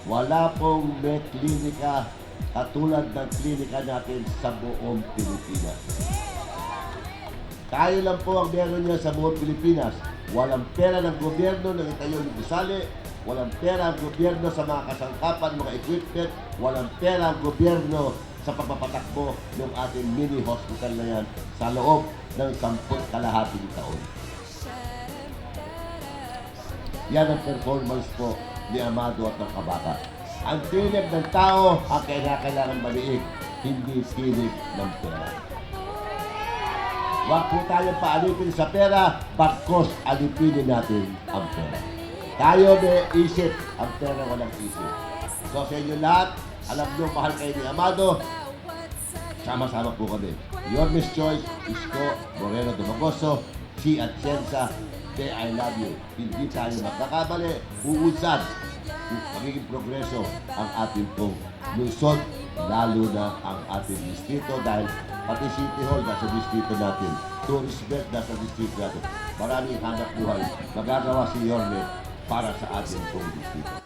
Wala pong med klinika katulad ng klinika natin sa buong Pilipinas. Tayo lang po ang meron niya sa buong Pilipinas. Walang pera ng gobyerno ng itayo ng gusali, walang pera ang gobyerno sa mga kasangkapan, mga equipment, walang pera ang gobyerno sa pagpapatakbo ng ating mini hospital na yan sa loob ng 10 kalahating taon. Yan ang performance po ni Amado at ng Kabaka. Ang tinig ng tao ang kailangan maliit, hindi tinig ng pera. Huwag po tayong paalipin sa pera, bagkos alipinin natin ang pera. Tayo may isip, ang pera walang isip. So sa inyo lahat, alam nyo, mahal kayo ni Amado, sama-sama po kami. Your Miss Choice, Isko Moreno Dumagoso, si Atienza, de I love you. Hindi tayo magkakamali, uusad, magiging progreso ang ating pong lungsod, lalo na ang ating distrito dahil pati City Hall nasa distrito natin. Tourist bed nasa distrito natin. Maraming hanap buhay magagawa si Yorme para sa ating pong distrito.